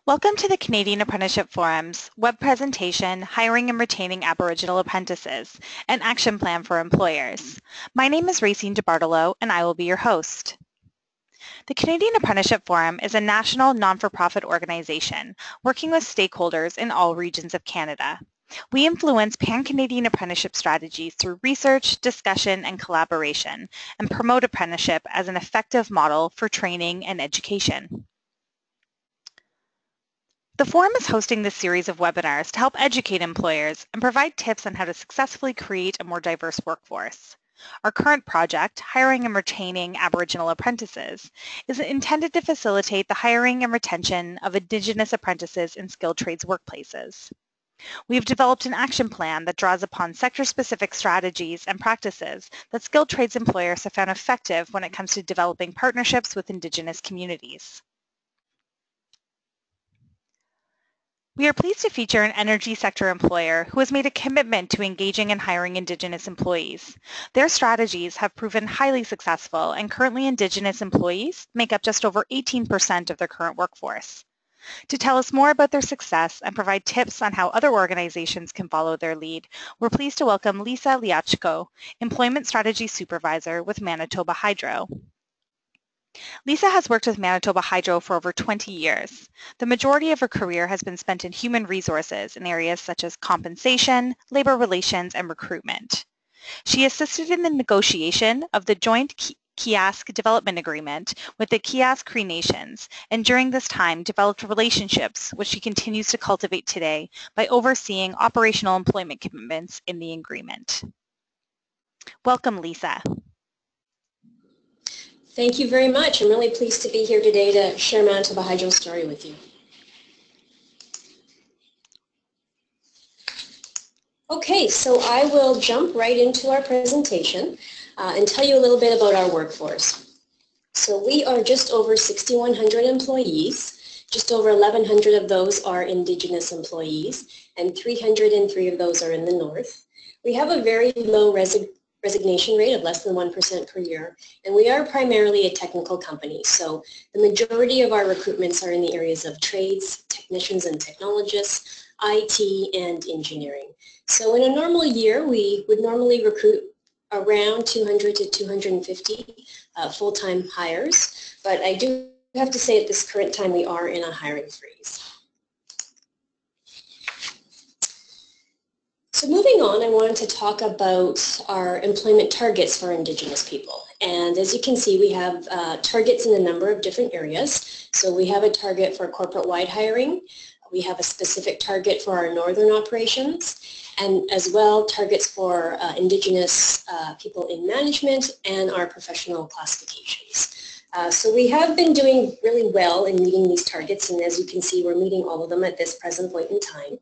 Welcome to the Canadian Apprenticeship Forum's web presentation, Hiring and Retaining Aboriginal Apprentices, an Action Plan for Employers. My name is Racine DeBartolo, and I will be your host. The Canadian Apprenticeship Forum is a national non-for-profit organization working with stakeholders in all regions of Canada. We influence pan-Canadian apprenticeship strategies through research, discussion, and collaboration, and promote apprenticeship as an effective model for training and education. The Forum is hosting this series of webinars to help educate employers and provide tips on how to successfully create a more diverse workforce. Our current project, Hiring and Retaining Aboriginal Apprentices, is intended to facilitate the hiring and retention of Indigenous apprentices in skilled trades workplaces. We have developed an action plan that draws upon sector-specific strategies and practices that skilled trades employers have found effective when it comes to developing partnerships with Indigenous communities. We are pleased to feature an energy sector employer who has made a commitment to engaging and hiring Indigenous employees. Their strategies have proven highly successful, and currently Indigenous employees make up just over 18% of their current workforce. To tell us more about their success and provide tips on how other organizations can follow their lead, we're pleased to welcome Lisa Leochko, Employment Strategy Supervisor with Manitoba Hydro. Lisa has worked with Manitoba Hydro for over 20 years. The majority of her career has been spent in human resources in areas such as compensation, labor relations, and recruitment. She assisted in the negotiation of the joint Kiask Development Agreement with the Kiask Cree Nations, and during this time developed relationships which she continues to cultivate today by overseeing operational employment commitments in the agreement. Welcome, Lisa. Thank you very much. I'm really pleased to be here today to share Manitoba Hydro's story with you. Okay, so I will jump right into our presentation and tell you a little bit about our workforce. So we are just over 6,100 employees. Just over 1,100 of those are Indigenous employees, and 303 of those are in the north. We have a very low resignation rate of less than 1% per year, and we are primarily a technical company. So the majority of our recruitments are in the areas of trades, technicians and technologists, IT, and engineering. So in a normal year, we would normally recruit around 200 to 250 full-time hires, but I do have to say at this current time we are in a hiring freeze. So moving on, I wanted to talk about our employment targets for Indigenous people. And as you can see, we have targets in a number of different areas. So we have a target for corporate-wide hiring. We have a specific target for our northern operations, and as well targets for Indigenous people in management and our professional classifications. So we have been doing really well in meeting these targets, and as you can see, we're meeting all of them at this present point in time.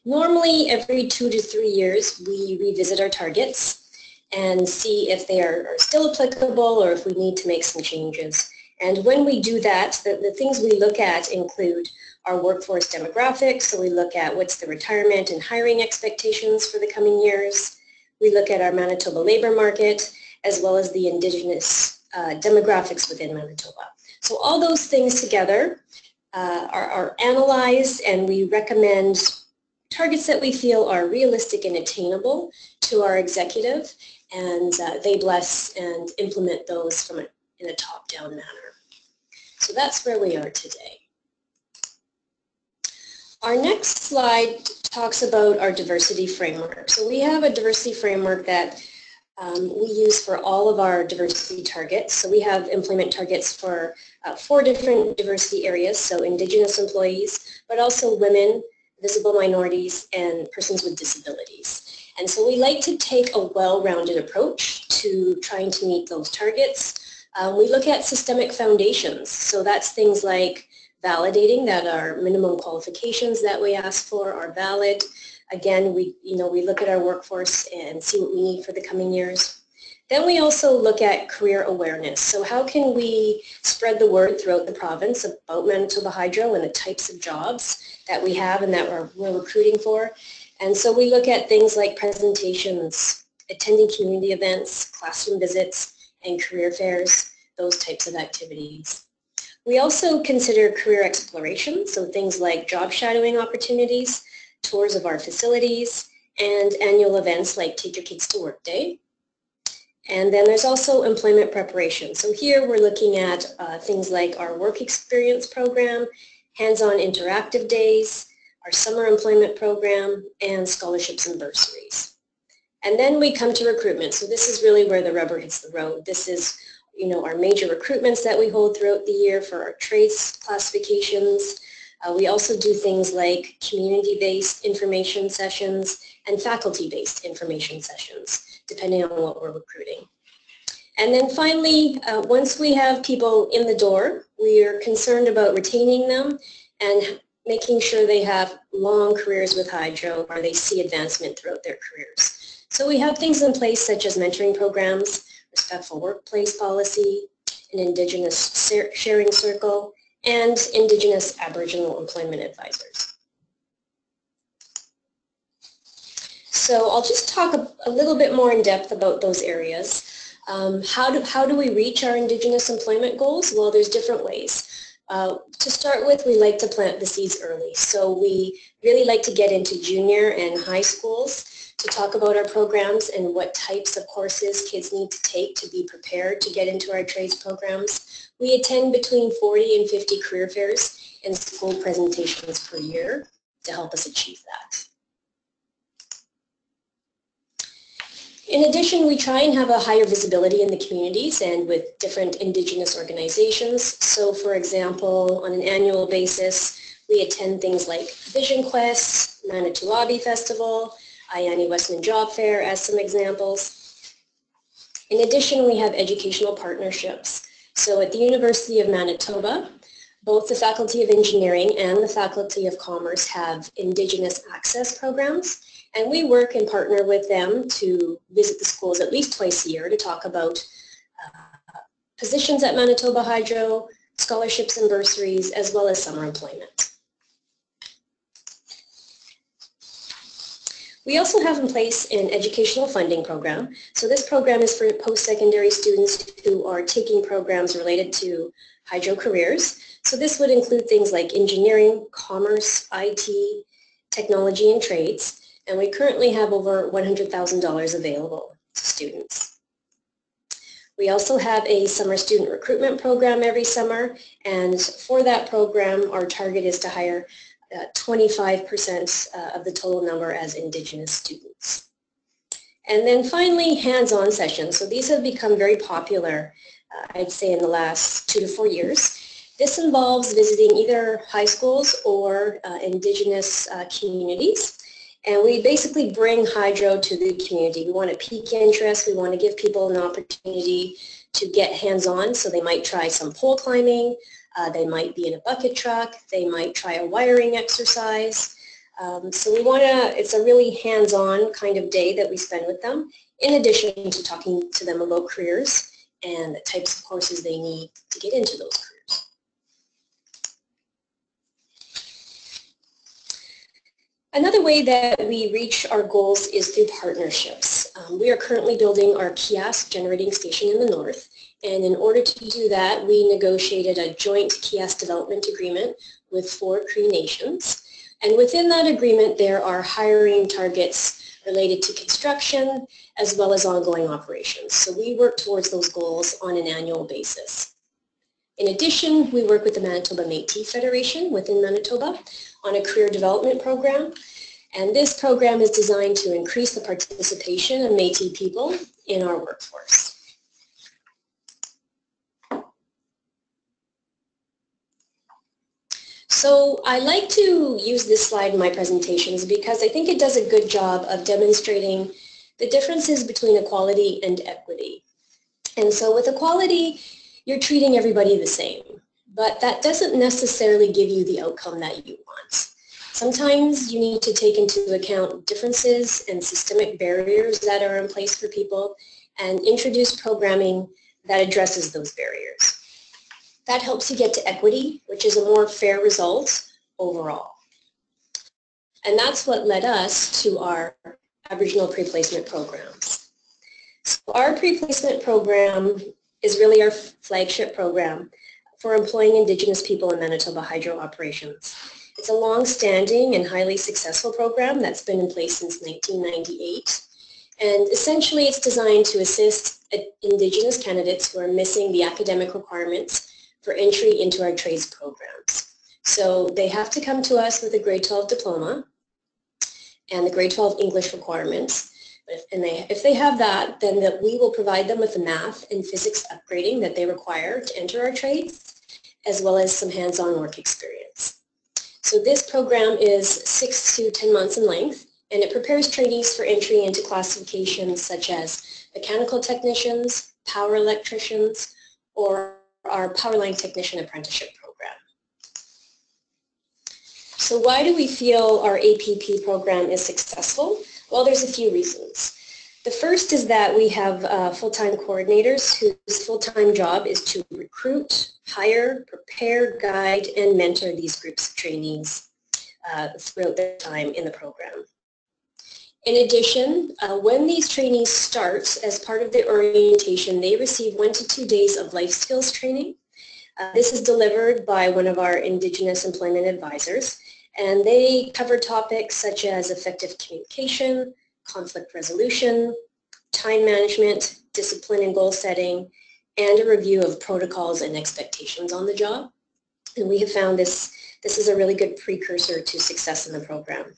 Normally, every 2 to 3 years, we revisit our targets and see if they are still applicable or if we need to make some changes. And when we do that, the things we look at include our workforce demographics. So we look at what's the retirement and hiring expectations for the coming years. We look at our Manitoba labor market, as well as the Indigenous demographics within Manitoba. So all those things together are analyzed, and we recommend targets that we feel are realistic and attainable to our executive, and they bless and implement those in a top-down manner. So that's where we are today. Our next slide talks about our diversity framework. So we have a diversity framework that we use for all of our diversity targets. So we have employment targets for 4 different diversity areas, so Indigenous employees, but also women, visible minorities, and persons with disabilities. And so we like to take a well-rounded approach to trying to meet those targets. We look at systemic foundations, so that's things like validating that our minimum qualifications that we ask for are valid. Again, we look at our workforce and see what we need for the coming years. Then we also look at career awareness. So how can we spread the word throughout the province about Manitoba Hydro and the types of jobs that we have and that we're recruiting for? And so we look at things like presentations, attending community events, classroom visits, and career fairs, those types of activities. We also consider career exploration, so things like job shadowing opportunities, tours of our facilities, and annual events like Take Your Kids to Work Day. And then there's also employment preparation. So here we're looking at things like our work experience program, hands-on interactive days, our summer employment program, and scholarships and bursaries. And then we come to recruitment. So this is really where the rubber hits the road. This is, our major recruitments that we hold throughout the year for our trades classifications. We also do things like community-based information sessions and faculty-based information sessions, depending on what we're recruiting. And then finally, once we have people in the door, we are concerned about retaining them and making sure they have long careers with Hydro or they see advancement throughout their careers. So we have things in place such as mentoring programs, respectful workplace policy, an Indigenous sharing circle, and Indigenous Aboriginal employment advisors. So I'll just talk a little bit more in depth about those areas. How do we reach our Indigenous employment goals? Well, there's different ways. To start with, we like to plant the seeds early. So we really like to get into junior and high schools to talk about our programs and what types of courses kids need to take to be prepared to get into our trades programs. We attend between 40 and 50 career fairs and school presentations per year to help us achieve that. In addition, we try and have a higher visibility in the communities and with different Indigenous organizations. So for example, on an annual basis, we attend things like Vision Quest, Manitoba Festival, Ayani Westman Job Fair as some examples. In addition, we have educational partnerships. So at the University of Manitoba, both the Faculty of Engineering and the Faculty of Commerce have Indigenous access programs. And we work and partner with them to visit the schools at least twice a year to talk about positions at Manitoba Hydro, scholarships and bursaries, as well as summer employment. We also have in place an educational funding program. So this program is for post-secondary students who are taking programs related to Hydro careers. So this would include things like engineering, commerce, IT, technology, and trades. And we currently have over $100,000 available to students. We also have a summer student recruitment program every summer, and for that program, our target is to hire 25% of the total number as Indigenous students. And then finally, hands-on sessions. So these have become very popular, I'd say, in the last 2 to 4 years. This involves visiting either high schools or Indigenous communities. And we basically bring Hydro to the community. We want to pique interest. We want to give people an opportunity to get hands-on. So they might try some pole climbing. They might be in a bucket truck. They might try a wiring exercise. So we want to, it's a really hands-on kind of day that we spend with them, in addition to talking to them about careers and the types of courses they need to get into those careers. Another way that we reach our goals is through partnerships. We are currently building our kiosk generating station in the north, and in order to do that, we negotiated a joint kiosk development agreement with 4 Cree nations. And within that agreement, there are hiring targets related to construction as well as ongoing operations. So we work towards those goals on an annual basis. In addition, we work with the Manitoba Métis Federation within Manitoba on a career development program, and this program is designed to increase the participation of Métis people in our workforce. So I like to use this slide in my presentations because I think it does a good job of demonstrating the differences between equality and equity. And so with equality, you're treating everybody the same, but that doesn't necessarily give you the outcome that you want. Sometimes you need to take into account differences and systemic barriers that are in place for people and introduce programming that addresses those barriers. That helps you get to equity, which is a more fair result overall. And that's what led us to our Aboriginal pre-placement programs. So our pre-placement program is really our flagship program for employing Indigenous people in Manitoba Hydro operations. It's a long-standing and highly successful program that's been in place since 1998. And essentially it's designed to assist Indigenous candidates who are missing the academic requirements for entry into our trades programs. So they have to come to us with a grade 12 diploma and the grade 12 English requirements. If they have that, then we will provide them with the math and physics upgrading that they require to enter our trades, as well as some hands-on work experience. So this program is 6 to 10 months in length, and it prepares trainees for entry into classifications such as mechanical technicians, power electricians, or our power line technician apprenticeship program. So why do we feel our APP program is successful? Well, there's a few reasons. The first is that we have full-time coordinators whose full-time job is to recruit, hire, prepare, guide, and mentor these groups of trainees throughout their time in the program. In addition, when these trainees start, as part of the orientation, they receive 1 to 2 days of life skills training. This is delivered by one of our Indigenous employment advisors, and they cover topics such as effective communication, conflict resolution, time management, discipline and goal setting, and a review of protocols and expectations on the job. And we have found this is a really good precursor to success in the program.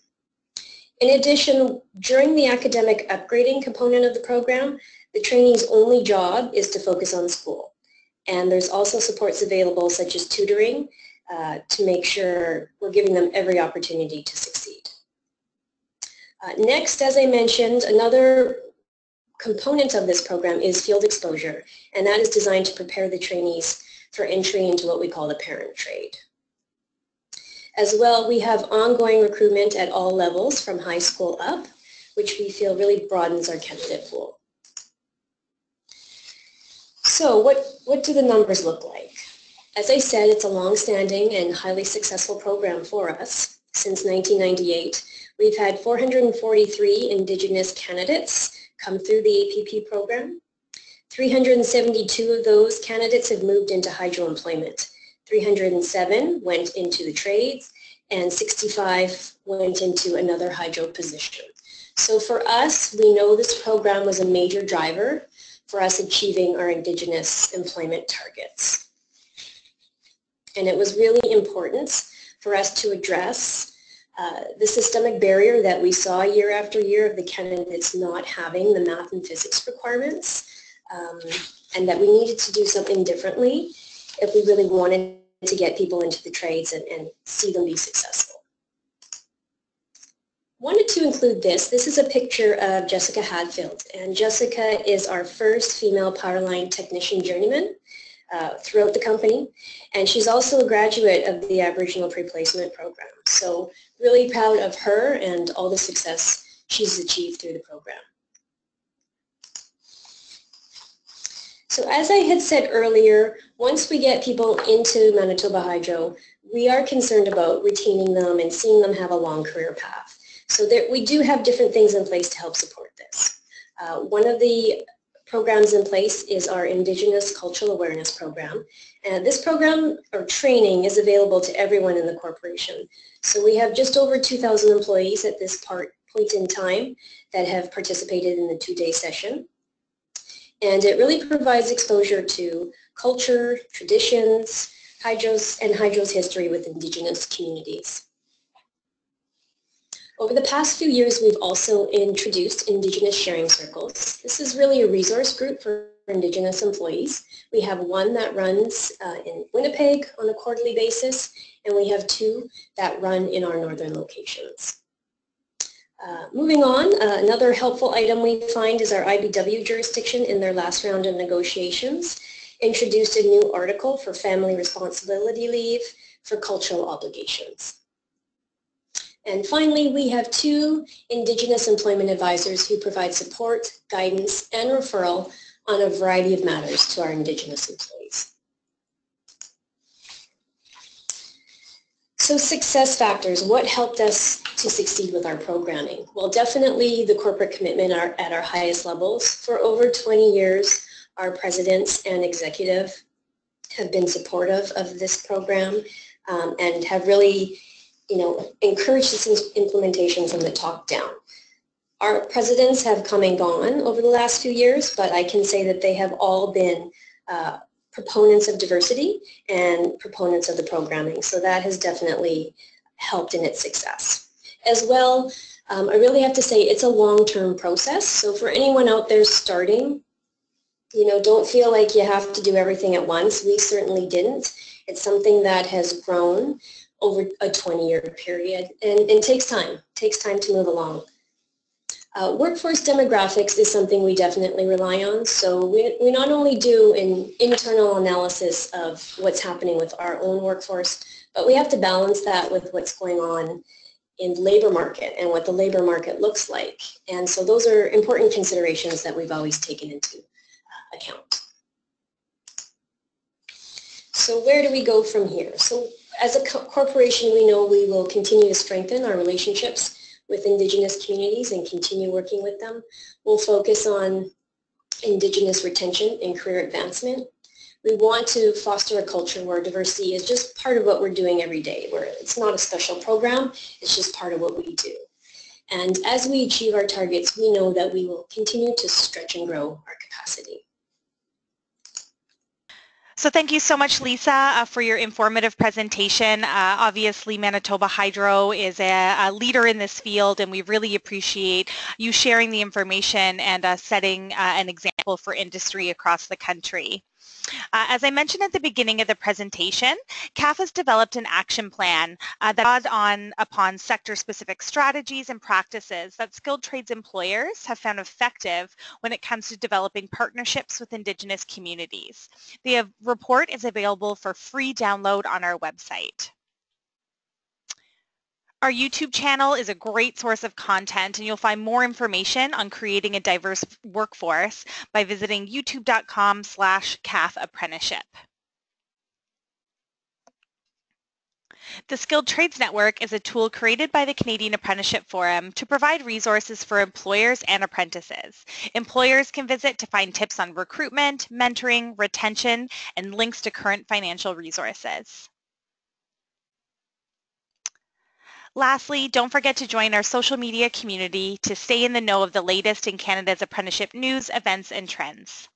In addition, during the academic upgrading component of the program, the trainee's only job is to focus on school. And there's also supports available such as tutoring to make sure we're giving them every opportunity to succeed. Next, as I mentioned, another component of this program is field exposure, and that is designed to prepare the trainees for entry into what we call the parent trade. As well, we have ongoing recruitment at all levels from high school up, which we feel really broadens our candidate pool. So what do the numbers look like? As I said, it's a long-standing and highly successful program for us. Since 1998, we've had 443 Indigenous candidates come through the APP program. 372 of those candidates have moved into hydro employment. 307 went into the trades, and 65 went into another hydro position. So for us, we know this program was a major driver for us achieving our Indigenous employment targets. And it was really important for us to address the systemic barrier that we saw year after year of the candidates not having the math and physics requirements, and that we needed to do something differently if we really wanted to get people into the trades and see them be successful. Wanted to include this. This is a picture of Jessica Hadfield, and Jessica is our first female power line technician journeyman throughout the company, and she's also a graduate of the Aboriginal Preplacement program. So really proud of her and all the success she's achieved through the program. So as I had said earlier, once we get people into Manitoba Hydro, we are concerned about retaining them and seeing them have a long career path. So we do have different things in place to help support this. One of the programs in place is our Indigenous Cultural Awareness Program. And this program or training is available to everyone in the corporation. So we have just over 2,000 employees at this point in time that have participated in the 2-day session. And it really provides exposure to culture, traditions, hydro's history with Indigenous communities. Over the past few years, we've also introduced Indigenous sharing circles. This is really a resource group for Indigenous employees. We have one that runs in Winnipeg on a quarterly basis, and we have 2 that run in our northern locations. Moving on, another helpful item we find is our IBW jurisdiction in their last round of negotiations introduced a new article for family responsibility leave for cultural obligations. And finally, we have 2 Indigenous employment advisors who provide support, guidance, and referral on a variety of matters to our Indigenous employees. So success factors, what helped us to succeed with our programming? Well, definitely the corporate commitment at our highest levels. For over 20 years, our presidents and executive have been supportive of this program and have really, encouraged its implementation from the top down. Our presidents have come and gone over the last few years, but I can say that they have all been proponents of diversity and proponents of the programming. So that has definitely helped in its success. As well, I really have to say it's a long-term process. So for anyone out there starting, don't feel like you have to do everything at once. We certainly didn't. It's something that has grown over a 20-year period and takes time to move along. Workforce demographics is something we definitely rely on. So we not only do an internal analysis of what's happening with our own workforce, but we have to balance that with what's going on in the labor market and what the labor market looks like. And so those are important considerations that we've always taken into account. So where do we go from here? So as a corporation, we know we will continue to strengthen our relationships with Indigenous communities and continue working with them. We'll focus on Indigenous retention and career advancement. We want to foster a culture where diversity is just part of what we're doing every day, where it's not a special program, it's just part of what we do. And as we achieve our targets, we know that we will continue to stretch and grow our capacity. So thank you so much, Lisa, for your informative presentation. Obviously, Manitoba Hydro is a leader in this field, and we really appreciate you sharing the information and setting an example for industry across the country. As I mentioned at the beginning of the presentation, CAF has developed an action plan that draws upon sector-specific strategies and practices that skilled trades employers have found effective when it comes to developing partnerships with Indigenous communities. The report is available for free download on our website. Our YouTube channel is a great source of content, and you'll find more information on creating a diverse workforce by visiting youtube.com/CAF apprenticeship. The Skilled Trades Network is a tool created by the Canadian Apprenticeship Forum to provide resources for employers and apprentices. Employers can visit to find tips on recruitment, mentoring, retention, and links to current financial resources. Lastly, don't forget to join our social media community to stay in the know of the latest in Canada's apprenticeship news, events, and trends.